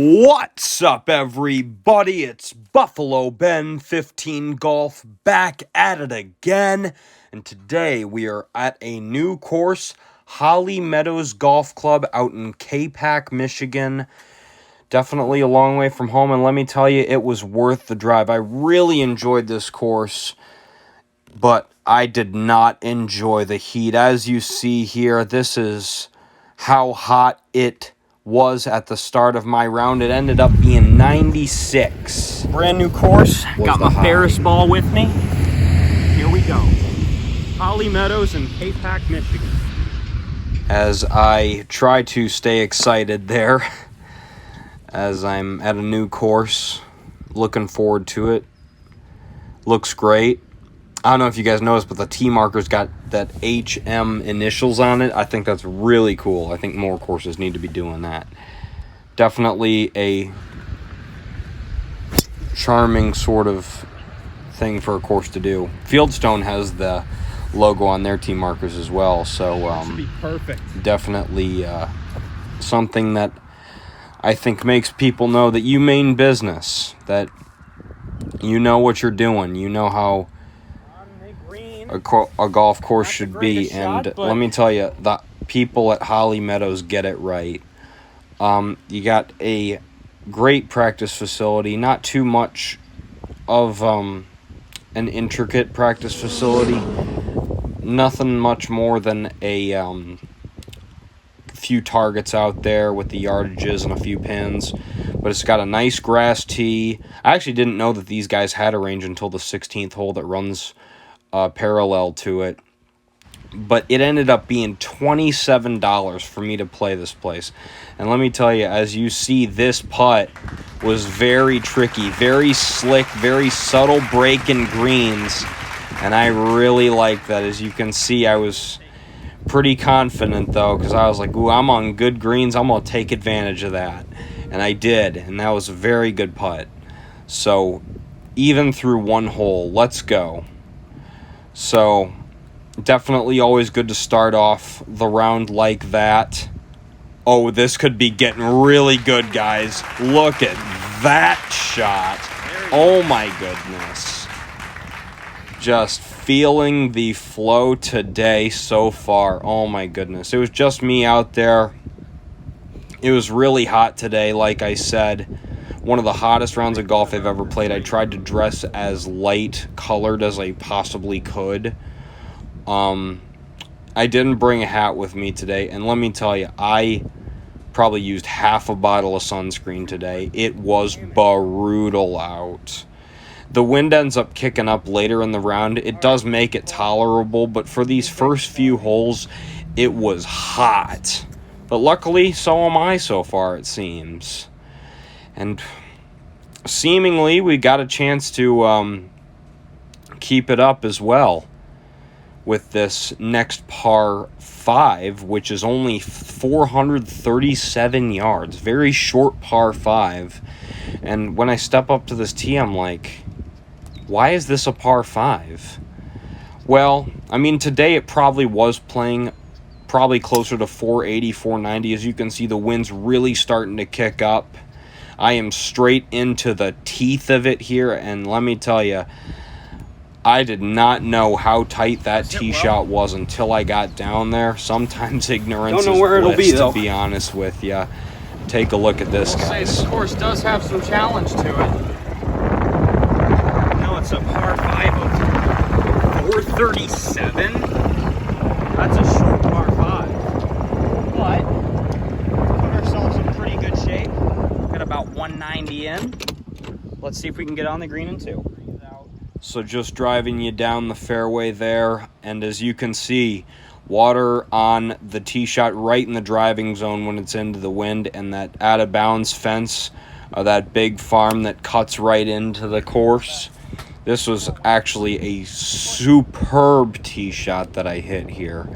What's up, everybody? It's Buffalo Ben 15 Golf back at it again. And today we are at a new course, Holly Meadows Golf Club out in Capac, Michigan. Definitely a long way from home, and let me tell you, it was worth the drive. I really enjoyed this course, but I did not enjoy the heat. As you see here, this is how hot it was at the start of my round. It ended up being 96. Brand new course. Got my Ferris ball with me. Here we go. Holly Meadows in Capac, Michigan. As I try to stay excited there, as I'm at a new course, looking forward to it. Looks great. I don't know if you guys noticed, but the T marker's got that HM initials on it. I think that's really cool. I think more courses need to be doing that. Definitely a charming sort of thing for a course to do. Fieldstone has the logo on their T markers as well, so that should be perfect. Definitely something that I think makes people know that you mean business, that you know what you're doing, you know how a golf course should be, and let me tell you, the people at Holly Meadows get it right. You got a great practice facility, not too much of an intricate practice facility, nothing much more than a few targets out there with the yardages and a few pins, but it's got a nice grass tee. I actually didn't know that these guys had a range until the 16th hole that runs parallel to it, but it ended up being $27 for me to play this place. And let me tell you, as you see, this putt was very tricky, very slick, very subtle break in greens, and I really like that. As you can see, I was pretty confident though, because I was like, ooh, I'm on good greens, I'm gonna take advantage of that, and I did, and that was a very good putt. So even through one hole, let's go. So, definitely always good to start off the round like that. Oh, this could be getting really good, guys. Look at that shot. Oh, my goodness. Just feeling the flow today so far. Oh, my goodness. It was just me out there. It was really hot today, like I said. One of the hottest rounds of golf I've ever played. I tried to dress as light colored as I possibly could. I didn't bring a hat with me today, and let me tell you, I probably used half a bottle of sunscreen today. It was brutal out. The wind ends up kicking up later in the round. It does make it tolerable, but for these first few holes, it was hot. But luckily, so am I so far, it seems. And seemingly, we got a chance to keep it up as well with this next par 5, which is only 437 yards. Very short par 5. And when I step up to this tee, I'm like, why is this a par 5? Well, I mean, today it probably was playing probably closer to 480, 490. As you can see, the wind's really starting to kick up. I am straight into the teeth of it here, and let me tell you, I did not know how tight that tee shot was until I got down there. Sometimes ignorance is bliss, to be honest with you. Take a look at this, guys. This course does have some challenge to it. No, it's a par 5 of 437. That's a short par 5. But put ourselves in pretty good shape. About 190 in. Let's see if we can get on the green in 2. So just driving you down the fairway there, and as you can see, water on the tee shot right in the driving zone when it's into the wind, and that out of bounds fence, that big farm that cuts right into the course. This was actually a superb tee shot that I hit here.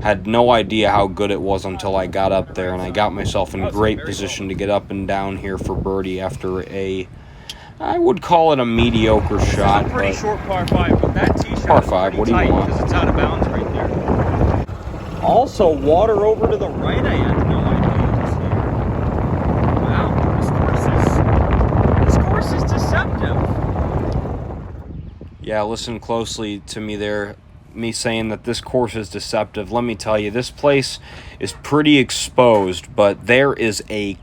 Had no idea how good it was until I got up there, and I got myself in great position to get up and down here for birdie after a, I would call it a mediocre shot. It's a pretty short par 5, but that tee shot par 5, what do you want? Because it's out of bounds right there. Also, water over to the right, I had no idea. Wow, this Yeah, listen closely to me there. Me saying that this course is deceptive. Let me tell you, this place is pretty exposed, but there is a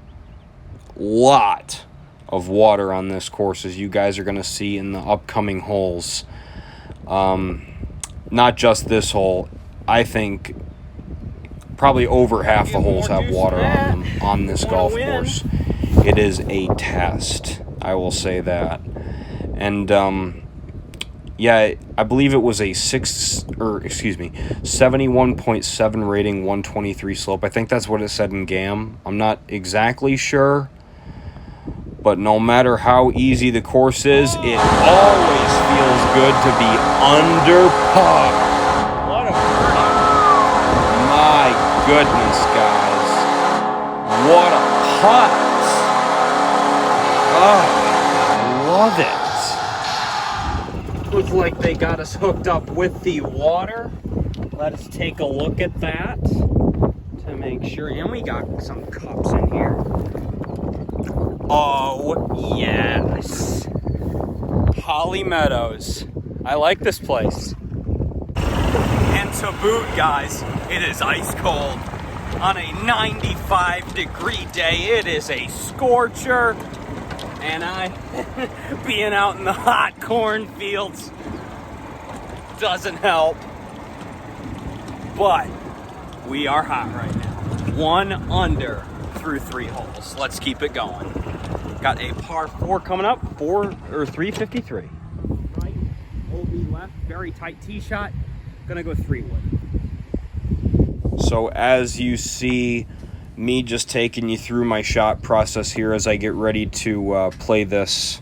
lot of water on this course, as you guys are going to see in the upcoming holes. Not just this hole. I think probably over half the holes have water on them on this golf course. It is a test, I will say that. And yeah, I believe it was a 71.7 rating, 123 slope. I think that's what it said in GAM. I'm not exactly sure, but no matter how easy the course is, it always feels good to be under par. What a birdie. My goodness, guys. What a putt. Oh, love it. Looks like they got us hooked up with the water. Let us take a look at that to make sure. And we got some cups in here. Oh, yes. Holly Meadows. I like this place. And to boot, guys, it is ice cold. On a 95-degree day, it is a scorcher. And being out in the hot cornfields doesn't help. But we are hot right now. 1 under through 3 holes. Let's keep it going. Got a par 4 coming up, 353. Right, OB left, very tight tee shot. Gonna go 3-wood. So as you see, me just taking you through my shot process here as I get ready to play this,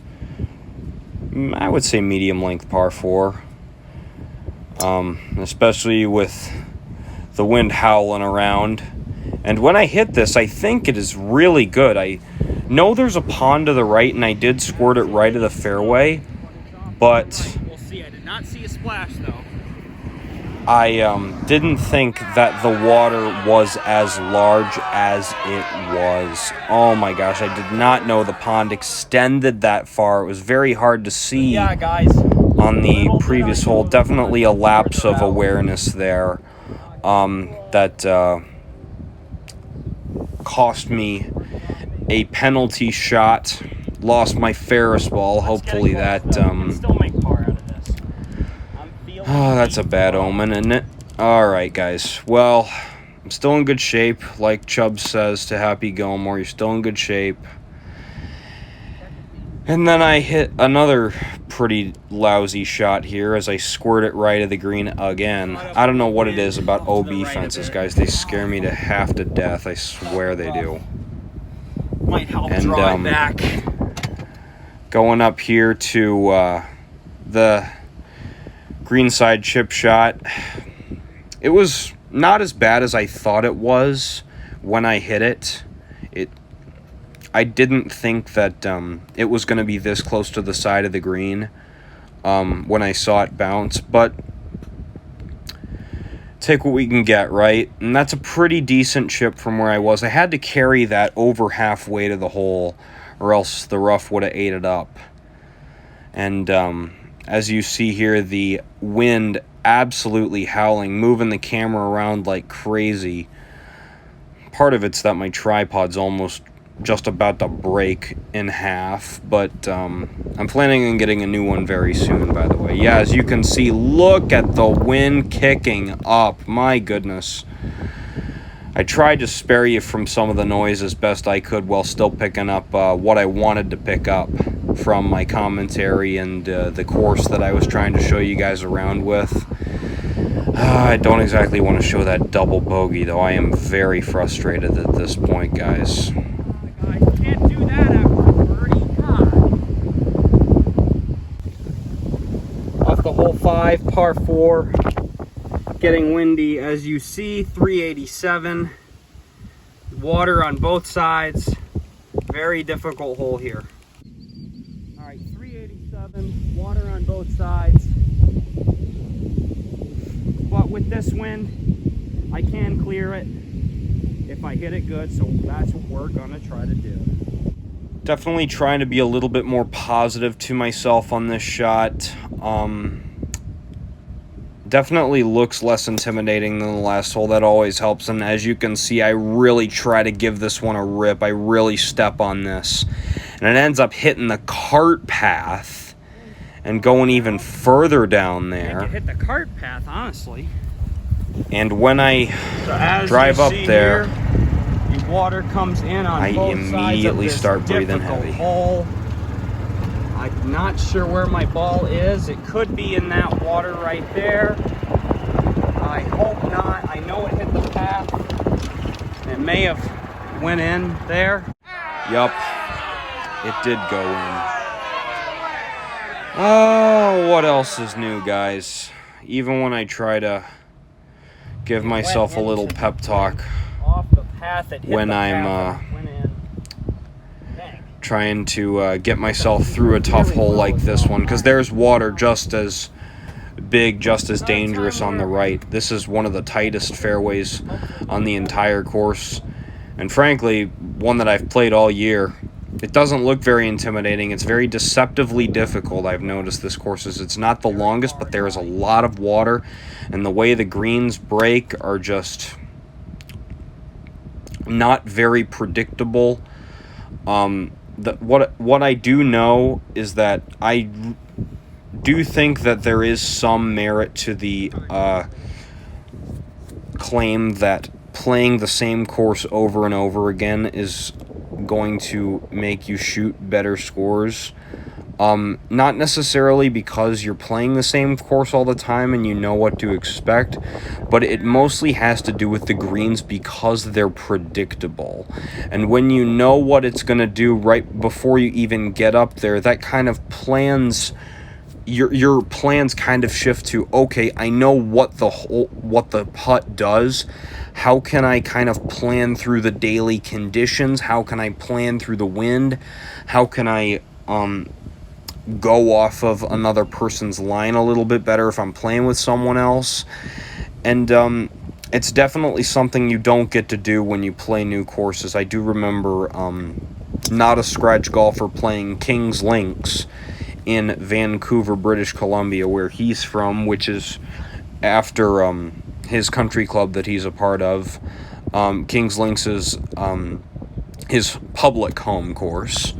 I would say medium length par 4. Especially with the wind howling around. And when I hit this, I think it is really good. I know there's a pond to the right, and I did squirt it right of the fairway, but We'll see. I did not see a splash, though. I didn't think that the water was as large as it was. Oh my gosh, I did not know the pond extended that far. It was very hard to see guys, on the previous hole. Definitely a lapse of awareness there that cost me a penalty shot. Lost my Ferris ball. Hopefully that... still make par out of this. Oh, that's a bad omen, isn't it? Alright, guys. Well, I'm still in good shape. Like Chubb says to Happy Gilmore, you're still in good shape. And then I hit another pretty lousy shot here as I squirt it right of the green again. I don't know what it is about OB fences, guys. They scare me to half to death. I swear they do. Might help draw it back. Going up here to the greenside chip shot. It was not as bad as I thought it was when I hit it. I didn't think that it was going to be this close to the side of the green when I saw it bounce, but take what we can get, right? And that's a pretty decent chip from where I was. I had to carry that over halfway to the hole, or else the rough would have ate it up. And as you see here, the wind absolutely howling, moving the camera around like crazy. Part of it's that my tripod's almost just about to break in half, but I'm planning on getting a new one very soon, by the way. Yeah, as you can see, look at the wind kicking up. My goodness. I tried to spare you from some of the noise as best I could while still picking up what I wanted to pick up from my commentary and the course that I was trying to show you guys around with. I don't exactly want to show that double bogey, though. I am very frustrated at this point, guys. Guys, can't do that after a birdie. God. Off the hole 5, par 4. Getting windy, as you see, 387. Water on both sides. Very difficult hole here. All right, 387, water on both sides. But with this wind, I can clear it if I hit it good, so that's what we're gonna try to do. Definitely trying to be a little bit more positive to myself on this shot. Definitely looks less intimidating than the last hole. That always helps. And as you can see, I really try to give this one a rip. I really step on this. And it ends up hitting the cart path and going even further down there. I think it hit the cart path, honestly. And when I drive up there, the water comes in on I both immediately sides of start this breathing difficult heavy. hole. I'm not sure where my ball is. It could be in that water right there. I hope not. I know it hit the path. It may have went in there. Yup, it did go in. Oh, what else is new, guys? Even when I try to give myself a little pep talk Off the path, it hit when the I'm path and went in. trying to get myself through a tough hole like this one, because there's water just as big, just as dangerous on the right. This is one of the tightest fairways on the entire course, and frankly, one that I've played all year. It doesn't look very intimidating. It's very deceptively difficult. I've noticed this course is, it's not the longest, but there is a lot of water, and the way the greens break are just not very predictable. What I do know is that I do think that there is some merit to the claim that playing the same course over and over again is going to make you shoot better scores. Not necessarily because you're playing the same course all the time and you know what to expect, but it mostly has to do with the greens because they're predictable. And when you know what it's going to do right before you even get up there, that kind of plans... Your plans kind of shift to, okay, I know what the putt does. How can I kind of plan through the daily conditions? How can I plan through the wind? How can I go off of another person's line a little bit better if I'm playing with someone else? And it's definitely something you don't get to do when you play new courses. I do remember not a scratch golfer playing King's Links in Vancouver, British Columbia, where he's from, which is after his country club that he's a part of. King's Links is his public home course,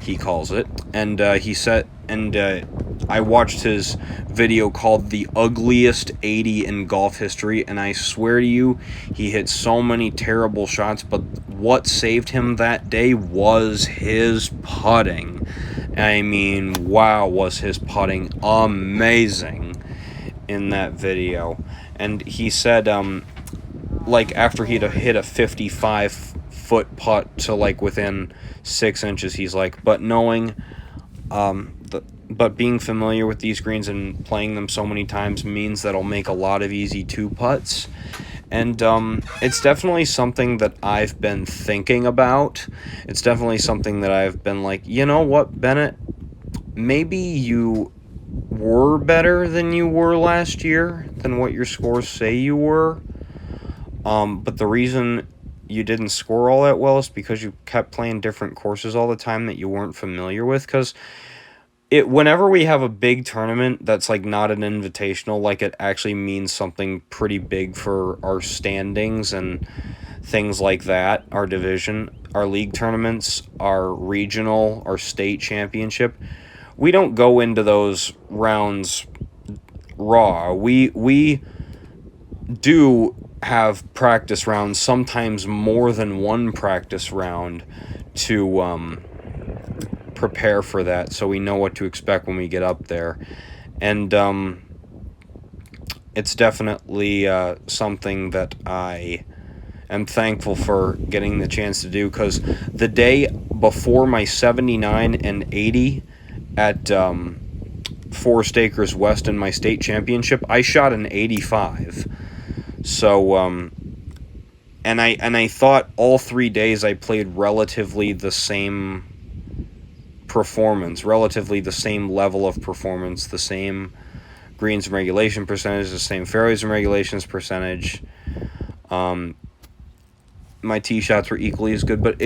he calls it, and I watched his video called "The Ugliest 80 in Golf History," and I swear to you, he hit so many terrible shots, but what saved him that day was his putting. I mean, wow, was his putting amazing in that video. And he said, like, after he'd hit a 55-foot putt to, like, within 6 inches, he's like, but knowing, but being familiar with these greens and playing them so many times means that I'll make a lot of easy 2-putts. And it's definitely something that I've been thinking about. It's definitely something that I've been like, you know what, Bennett? Maybe you were better than you were last year, than what your scores say you were. But the reason you didn't score all that well is because you kept playing different courses all the time that you weren't familiar with. Because whenever we have a big tournament that's like not an invitational, like it actually means something pretty big for our standings and things like that, our division, our league tournaments, our regional, our state championship, we don't go into those rounds raw. We do have practice rounds, sometimes more than one practice round to prepare for that, so we know what to expect when we get up there. And it's definitely something that I am thankful for getting the chance to do, because the day before my 79 and 80 at Forest Acres West in my state championship, I shot an 85. So and I thought all 3 days I played relatively the same performance, relatively the same level of performance, the same greens and regulation percentage, the same fairways and regulations percentage. My tee shots were equally as good, but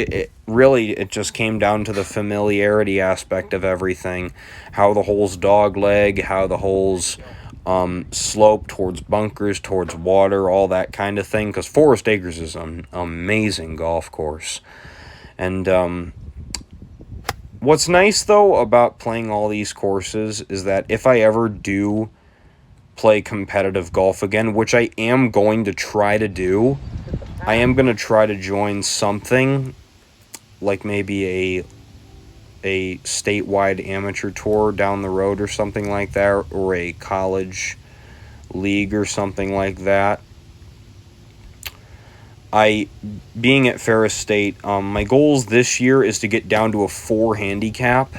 really, it just came down to the familiarity aspect of everything. How the holes dog leg, how the holes slope towards bunkers, towards water, all that kind of thing. Because Forest Acres is an amazing golf course. And what's nice, though, about playing all these courses is that if I ever do play competitive golf again, which I am going to try to do, I am going to try to join something like maybe a statewide amateur tour down the road or something like that, or a college league or something like that. Being at Ferris State, my goals this year is to get down to a 4 handicap.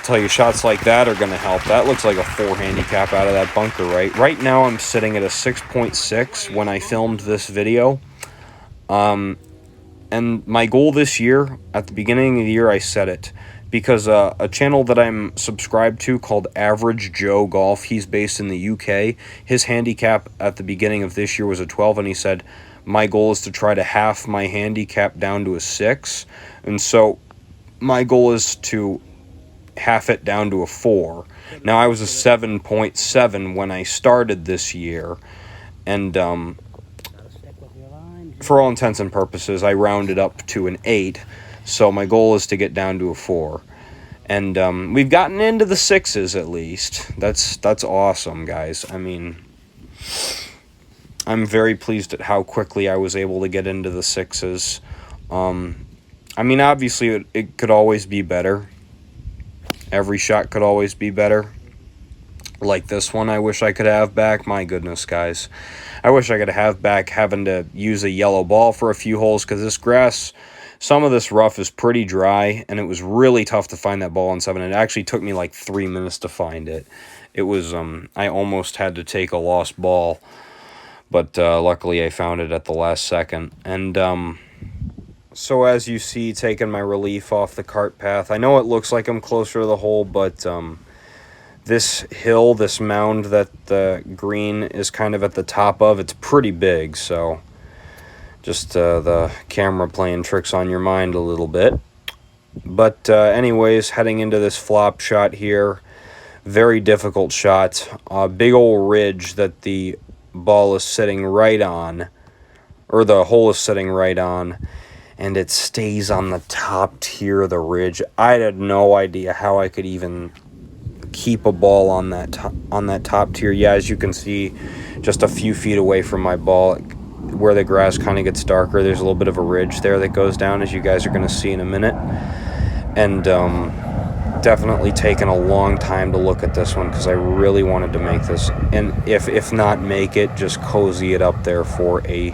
Tell you, shots like that are going to help. That looks like a 4 handicap out of that bunker, right? Right now I'm sitting at a 6.6 when I filmed this video. And my goal this year, at the beginning of the year, I set it. Because a channel that I'm subscribed to called Average Joe Golf, he's based in the UK. His handicap at the beginning of this year was a 12, and he said, my goal is to try to half my handicap down to a 6. And so my goal is to half it down to a 4. Now, I was a 7.7 when I started this year. And for all intents and purposes, I rounded up to an 8. So my goal is to get down to a 4. And we've gotten into the 6s at least. That's awesome, guys. I mean, I'm very pleased at how quickly I was able to get into the 6s. I mean, obviously, it could always be better. Every shot could always be better. Like this one, I wish I could have back. My goodness, guys. I wish I could have back having to use a yellow ball for a few holes, because this grass, some of this rough is pretty dry, and it was really tough to find that ball on 7. It actually took me like 3 minutes to find it. It was, I almost had to take a lost ball, but luckily I found it at the last second. And so as you see, taking my relief off the cart path, I know it looks like I'm closer to the hole, but this hill, this mound that the green is kind of at the top of, it's pretty big, so just the camera playing tricks on your mind a little bit. But anyways, heading into this flop shot here, very difficult shot. A big old ridge that the ball is sitting right on, or the hole is sitting right on, and it stays on the top tier of the ridge. I had no idea how I could even keep a ball on that top tier. Yeah, as you can see, just a few feet away from my ball, where the grass kind of gets darker, there's a little bit of a ridge there that goes down, as you guys are going to see in a minute. And definitely taken a long time to look at this one, because I really wanted to make this, and if not make it, just cozy it up there for a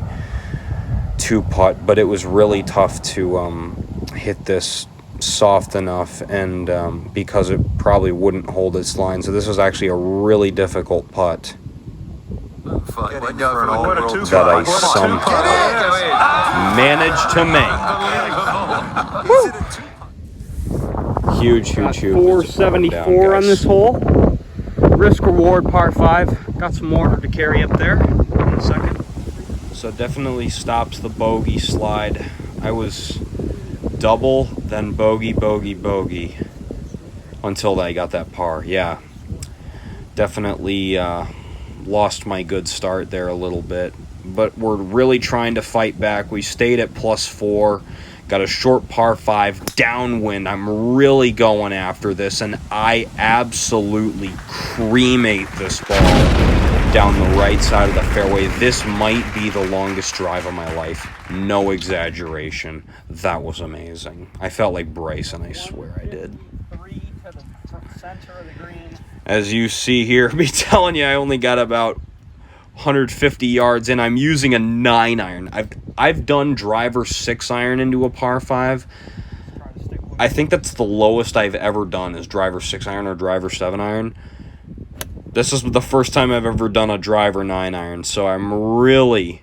2-putt. But it was really tough to hit this soft enough, and because it probably wouldn't hold its line, so this was actually a really difficult putt that I somehow managed to make. Huge 474 on this hole. Risk reward par 5. Got some more to carry up there in a second. So definitely stops the bogey slide. I was double, then bogey, bogey, bogey, until I got that par. Yeah, definitely lost my good start there a little bit, but we're really trying to fight back. We stayed at +4, got a short par 5 downwind. I'm really going after this, and I absolutely cremate this ball down the right side of the fairway. This might be the longest drive of my life. No exaggeration. That was amazing. I felt like Bryson, I swear I did. 3 to the center of the green. As you see here, me telling you, I only got about 150 yards in. I'm using a 9-iron. I've done driver 6-iron into a par 5. I think that's the lowest I've ever done, is driver 6-iron or driver 7-iron. This is the first time I've ever done a driver 9-iron, so I'm really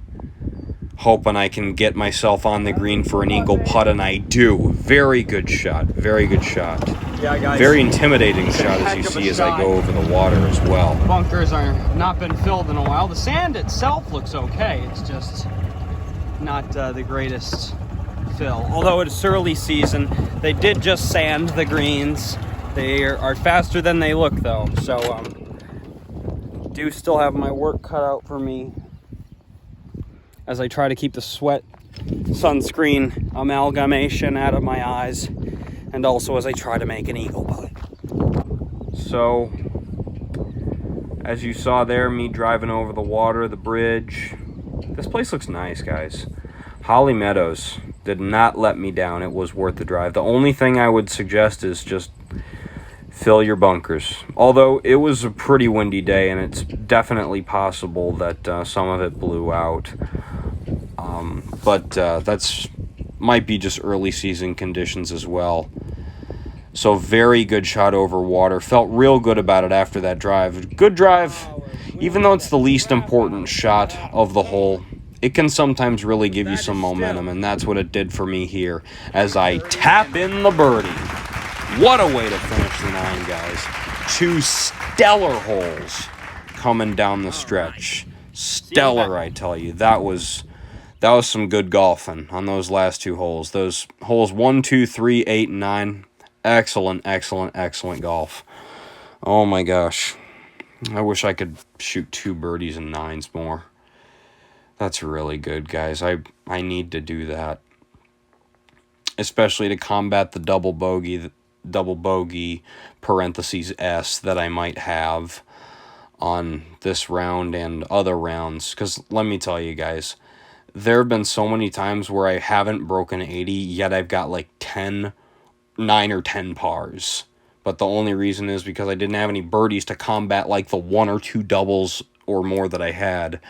hoping I can get myself on the green for an eagle putt, and I do. Very good shot. Very good shot. Yeah, guys. Very intimidating shot, as you see, as I go over the water as well. Bunkers are not been filled in a while. The sand itself looks okay. It's just not the greatest fill. Although it's early season, they did just sand the greens. They are faster than they look though. So do still have my work cut out for me as I try to keep the sweat sunscreen amalgamation out of my eyes, and also as I try to make an eagle putt. So as you saw there, me driving over the water, the bridge, this place looks nice, guys. Holly Meadows did not let me down. It was worth the drive. The only thing I would suggest is just fill your bunkers. Although it was a pretty windy day, and it's definitely possible that some of it blew out. But that's might be just early season conditions as well. So very good shot over water. Felt real good about it after that drive. Good drive, even though it's the least important shot of the hole. It can sometimes really give you some momentum, and that's what it did for me here as I tap in the birdie. What a way to finish the 9, guys. 2 stellar holes coming down the stretch. Stellar, I tell you. That was some good golfing on those last 2 holes. Those holes 1, 2, 3, 8, and 9. Excellent, excellent, excellent golf. Oh my gosh. I wish I could shoot 2 birdies and 9s more. That's really good, guys. I need to do that. Especially to combat the double bogey parentheses S that I might have on this round and other rounds. Because let me tell you guys, there have been so many times where I haven't broken 80, yet I've got like 9 or 10 pars. But the only reason is because I didn't have any birdies to combat like the 1 or 2 doubles or more that I had.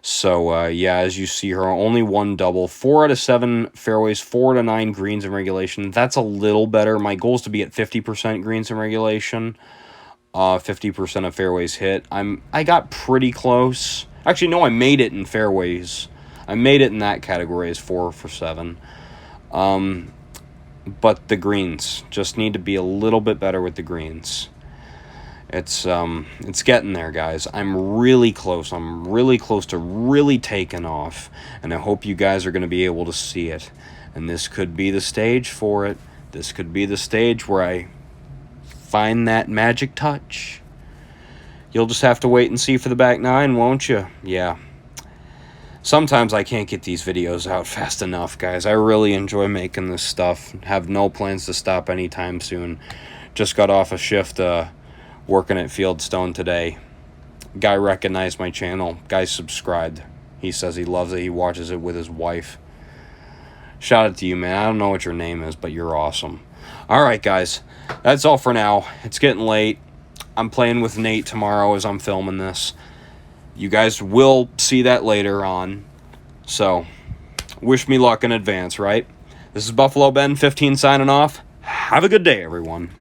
So, yeah, as you see here, only 1 double, 4 out of 7 fairways, 4 to 9 greens in regulation. That's a little better. My goal is to be at 50% greens in regulation, 50% of fairways hit. I got pretty close. Actually, no, I made it in fairways. I made it in that category as 4 for 7. But the greens just need to be a little bit better with the greens. It's getting there, guys. I'm really close. I'm really close to really taking off, and I hope you guys are going to be able to see it. And this could be the stage for it. This could be the stage where I find that magic touch. You'll just have to wait and see for the back 9, won't you? Yeah. Sometimes I can't get these videos out fast enough, guys. I really enjoy making this stuff. Have no plans to stop anytime soon. Just got off a shift working at Fieldstone today. Guy recognized my channel. Guy subscribed. He says he loves it. He watches it with his wife. Shout out to you, man. I don't know what your name is, but you're awesome. All right, guys. That's all for now. It's getting late. I'm playing with Nate tomorrow as I'm filming this. You guys will see that later on. So, wish me luck in advance, right? This is Buffalo Ben 15 signing off. Have a good day, everyone.